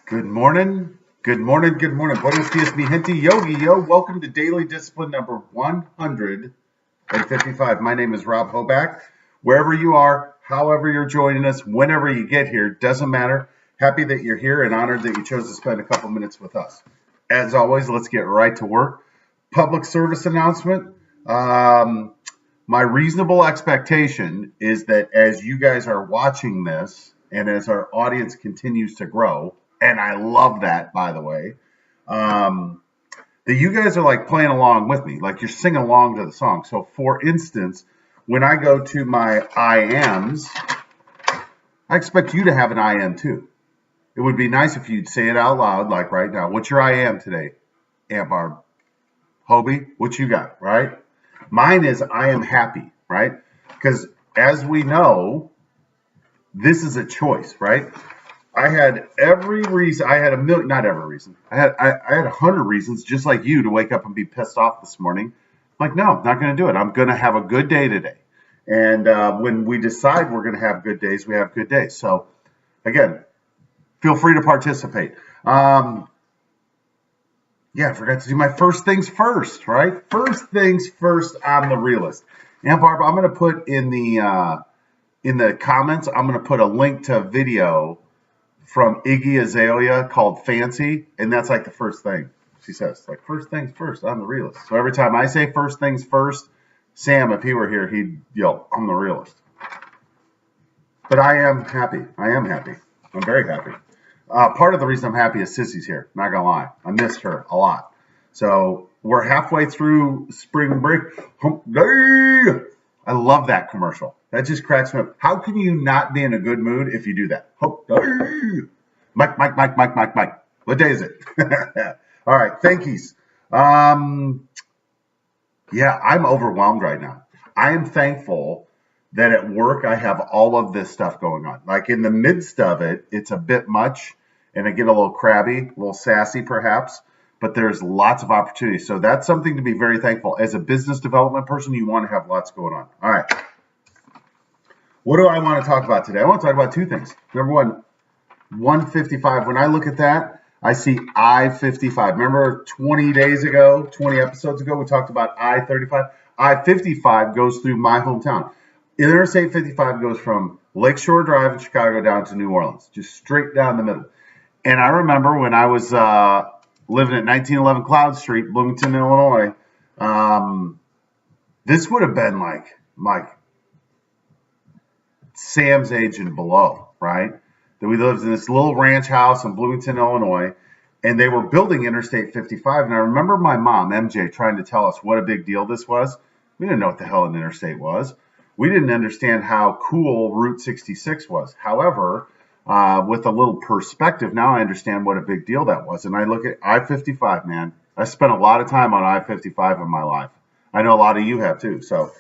Good morning. Good morning. Good morning. Buenos dias, mi gente. Yogi, yo. Welcome to Daily Discipline number 155. My name is Rob Hoback. Wherever you are, however you're joining us, whenever you get here, doesn't matter. Happy that you're here and honored that you chose to spend a couple minutes with us. As always, let's get right to work. Public service announcement. My reasonable expectation is that as you guys are watching this and as our audience continues to grow, and I love that, by the way, that you guys are like playing along with me, like you're singing along to the song. So, for instance, when I go to my I ams, I expect you to have an I am too. It would be nice if you'd say it out loud, like right now. What's your I am today, Aunt Barb? Hobie, what you got, right? Mine is I am happy, right? Because as we know, this is a choice, right? I had every reason. I had a million, not every reason. I had 100 reasons, just like you, to wake up and be pissed off this morning. I'm like, no, I'm not going to do it. I'm going to have a good day today. And when we decide we're going to have good days, we have good days. So, again, feel free to participate. I forgot to do my first things first, right? First things first. I'm the realist. And Barbara, I'm going to put in the comments. I'm going to put a link to a video from Iggy Azalea called Fancy, and that's like the first thing she says, like first things first, I'm the realist. So every time I say first things first, Sam, if he were here, he'd yell, I'm the realist. But I am happy. I'm very happy. Part of the reason I'm happy is Sissy's here, not gonna lie. I missed her a lot. So we're halfway through spring break. Humpday! I love that commercial. That just cracks me up. How can you not be in a good mood if you do that? Mike. What day is it? All right, thank yous. I'm overwhelmed right now. I am thankful that at work I have all of this stuff going on. Like in the midst of it, it's a bit much, and I get a little crabby, a little sassy perhaps, but there's lots of opportunities. So that's something to be very thankful. As a business development person, you want to have lots going on. All right. What do I want to talk about today? I want to talk about two things. Number one, 155. When I look at that, I see I-55. Remember 20 episodes ago, we talked about I-35? I-55 goes through my hometown. Interstate 55 goes from Lakeshore Drive in Chicago down to New Orleans, just straight down the middle. And I remember when I was living at 1911 Cloud Street, Bloomington, Illinois, this would have been like Sam's age and below, right? That we lived in this little ranch house in Bloomington, Illinois, and they were building Interstate 55. And I remember my mom, MJ, trying to tell us what a big deal this was. We didn't know what the hell an interstate was. We didn't understand how cool Route 66 was. However, with a little perspective, now I understand what a big deal that was. And I look at I-55, man. I spent a lot of time on I-55 in my life. I know a lot of you have too. So,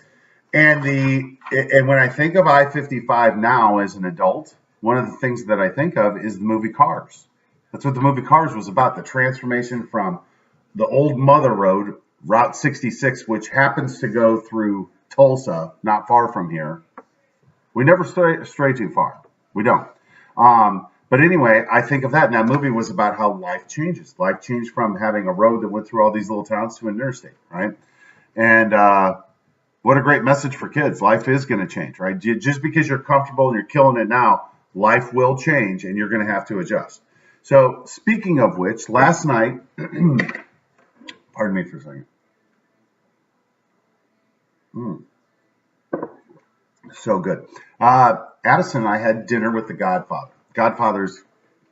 and when I think of I-55 now as an adult, one of the things that I think of is the movie Cars. That's what the movie Cars was about, the transformation from the old Mother Road, Route 66, which happens to go through Tulsa, not far from here. We never stray too far. We don't. But anyway, I think of that. And that movie was about how life changes. Life changed from having a road that went through all these little towns to an interstate, right? And what a great message for kids. Life is going to change, right? Just because you're comfortable and you're killing it now, life will change and you're going to have to adjust. So speaking of which, last night, pardon me for a second. So good. Addison and I had dinner with the Godfather. Godfather's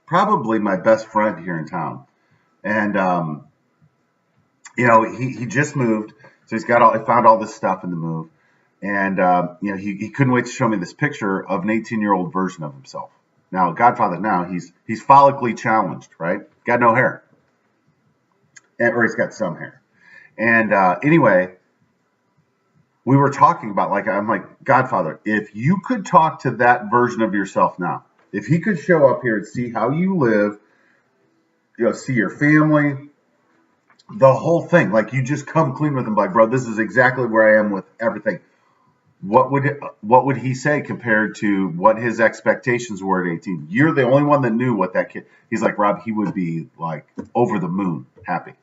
probably my best friend here in town. And, he just moved. So he found all this stuff in the move. And, he couldn't wait to show me this picture of an 18-year-old version of himself. Now, Godfather now, he's follically challenged, right? Got no hair. Or he's got some hair. And anyway, we were talking about, I'm like, Godfather, if you could talk to that version of yourself now, if he could show up here and see how you live, see your family, the whole thing, like you just come clean with him, like, bro, this is exactly where I am with everything. what would he say compared to what his expectations were at 18? You're the only one that knew what that kid. He's like, Rob, he would be like over the moon happy.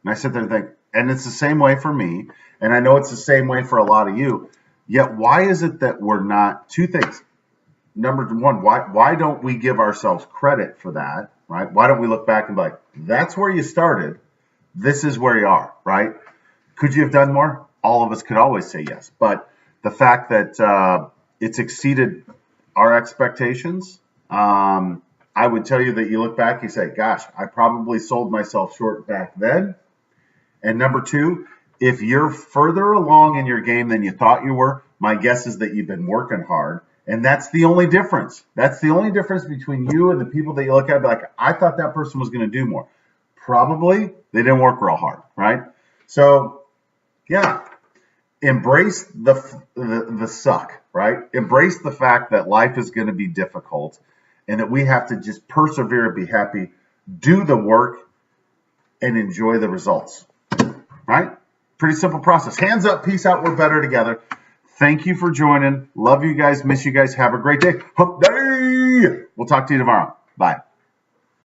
And I sit there and think, and it's the same way for me, and I know it's the same way for a lot of you. Yet, why is it that we're not? Two things. Number one, why don't we give ourselves credit for that, right? Why don't we look back and be like, that's where you started. This is where you are, right? Could you have done more? All of us could always say yes. But the fact that it's exceeded our expectations, I would tell you that you look back, you say, gosh, I probably sold myself short back then. And number two, if you're further along in your game than you thought you were, my guess is that you've been working hard. And that's the only difference. That's the only difference between you and the people that you look at and be like, I thought that person was going to do more. Probably they didn't work real hard, right? So, yeah, embrace the suck, right? Embrace the fact that life is going to be difficult and that we have to just persevere and be happy, do the work, and enjoy the results, right? Pretty simple process. Hands up, peace out, we're better together. Thank you for joining. Love you guys. Miss you guys. Have a great day. Hump day. We'll talk to you tomorrow. Bye.